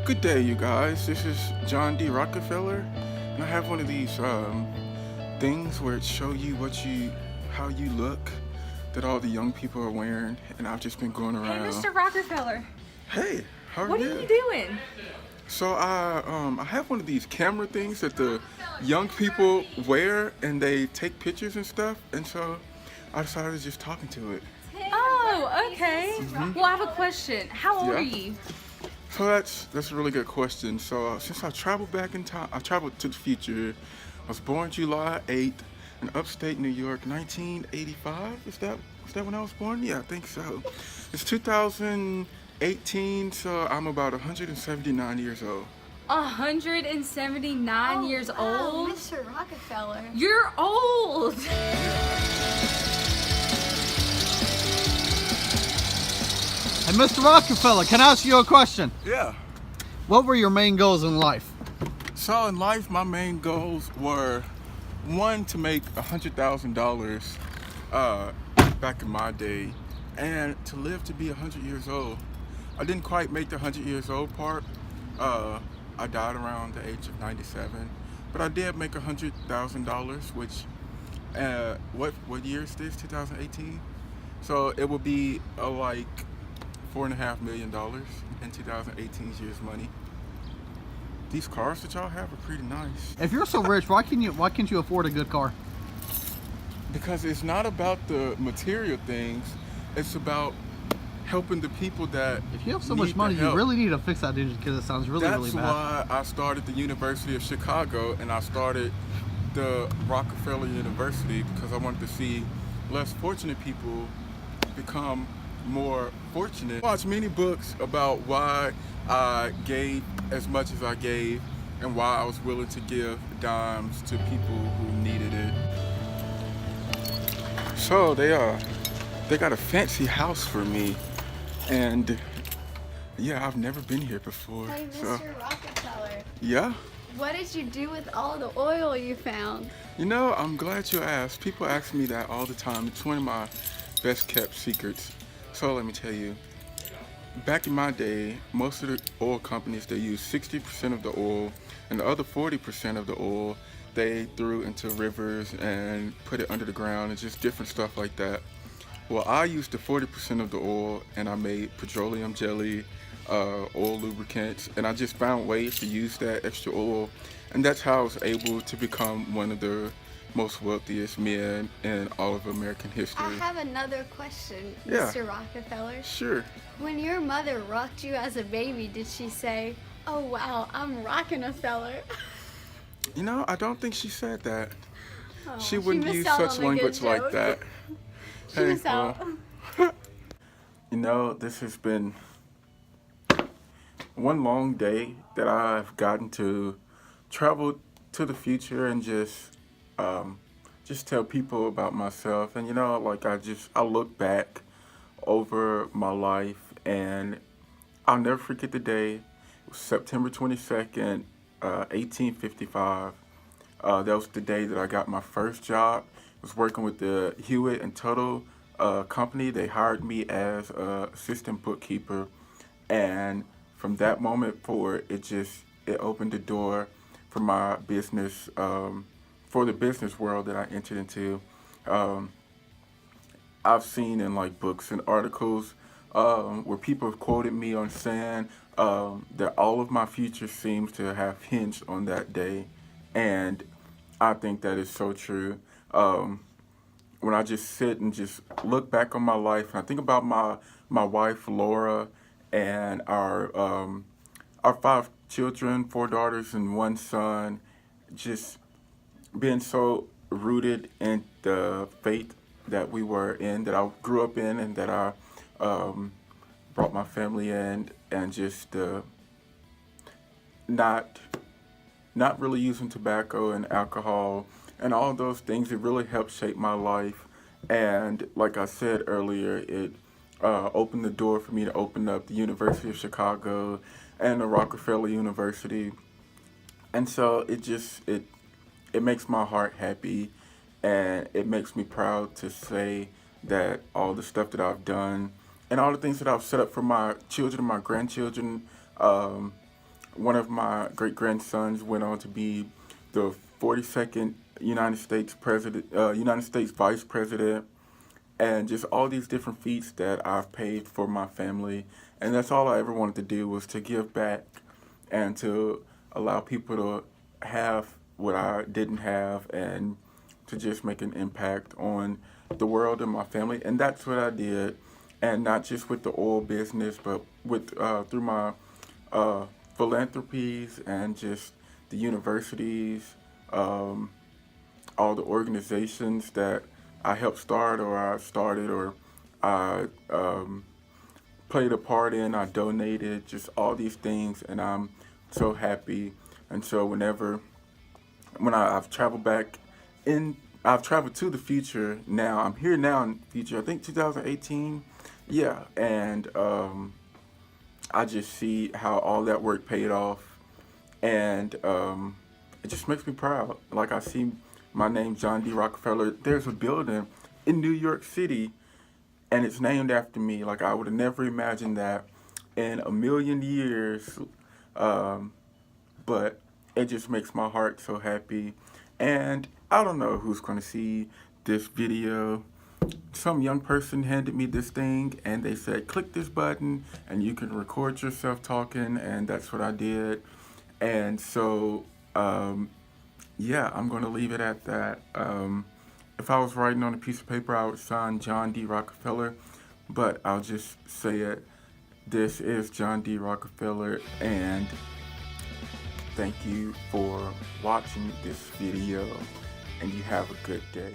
Good day, you guys. This is John D. Rockefeller, and I have one of these things where it show you how you look that all the young people are wearing, and I've just been going Hey, around. Mr. Rockefeller. Hey, how are What you? are you doing? So I have one of these camera things that the young people wear, and they take pictures and stuff, and so I decided to just talking to it. Oh, okay. Well, I have a question. How old Yeah. are you? So that's a really good question. So since I traveled back in time, I traveled to the future. I was born July 8th in upstate New York, 1985. Is that when I was born? Yeah, I think so. It's 2018, so I'm about 179 years old. 179 years old? Mr. Rockefeller. You're old. Hey, Mr. Rockefeller, can I ask you a question? Yeah. What were your main goals in life? So in life, my main goals were one, to make $100,000 back in my day, and to live to be 100 years old. I didn't quite make the 100 years old part. I died around the age of 97, but I did make $100,000, which what year is this? 2018. So it would be like $4.5 million in 2018's year's money. These cars that y'all have are pretty nice. If you're so rich, why can't you afford a good car? Because it's not about the material things, it's about helping the people that If you have so need much money, the you help. really need to fix that digit because it sounds really That's bad. why I started the University of Chicago, and I started the Rockefeller University, because I wanted to see less fortunate people become more fortunate. I watched many books about why I gave as much as I gave, and why I was willing to give dimes to people who needed it. So they got a fancy house for me, and yeah, I've never been here before. Hey, So Mr. Rockefeller. yeah. What did you do with all the oil you found? You know, I'm glad you asked. People ask me that all the time. It's one of my best kept secrets. So let me tell you. Back in my day, most of the oil companies, they use 60% of the oil, and the other 40% of the oil they threw into rivers and put it under the ground and just different stuff like that. Well, I used the 40% of the oil, and I made petroleum jelly, oil lubricants, and I just found ways to use that extra oil, and that's how I was able to become one of the most wealthiest men in all of American history. I have another question, Yeah. Mr. Rockefeller. Sure. When your mother rocked you as a baby, did she say, "Oh wow, I'm rocking a feller"? You know, I don't think she said that. Oh, She wouldn't missed use out such on a good language like joke. that. She missed out. You know, this has been one long day that I've gotten to travel to the future and just tell people about myself. And you know, like I look back over my life, and I'll never forget the day. It was September 22nd, 1855. That was the day that I got my first job. I was working with the Hewitt and Tuttle company. They hired me as assistant bookkeeper, and from that moment forward, it opened the door for my business, for the business world that I entered into. Um, I've seen in like books and articles where people have quoted me on saying that all of my future seems to have hinged on that day, and I think that is so true. When I just sit and just look back on my life, and I think about my wife Laura, and our 5 children, 4 daughters and 1 son, just being so rooted in the faith that we were in, that I grew up in, and that I brought my family in, and just not really using tobacco and alcohol and all those things. It really helped shape my life, and like I said earlier, it opened the door for me to open up the University of Chicago and the Rockefeller University. And so it makes my heart happy, and it makes me proud to say that all the stuff that I've done and all the things that I've set up for my children and my grandchildren, one of my great grandsons went on to be the 42nd United States Vice President, and just all these different feats that I've paid for my family. And that's all I ever wanted to do, was to give back and to allow people to have what I didn't have, and to just make an impact on the world and my family. And that's what I did. And not just with the oil business, but with through my philanthropies and just the universities, all the organizations that I helped start, or I started, or I played a part in, I donated, just all these things, and I'm so happy. And so I've traveled back I've traveled to the future now. I'm here now in the future. I think 2018. Yeah, and I just see how all that work paid off, and it just makes me proud. Like, I see my name, John D. Rockefeller. There's a building in New York City, and it's named after me. Like, I would have never imagined that in a million years, but it just makes my heart so happy. And I don't know who's going to see this video. Some young person handed me this thing, and they said, click this button and you can record yourself talking, and that's what I did. And so yeah, I'm going to leave it at that. If I was writing on a piece of paper, I would sign John D. Rockefeller, but I'll just say it. This is John D. Rockefeller, and thank you for watching this video, and you have a good day.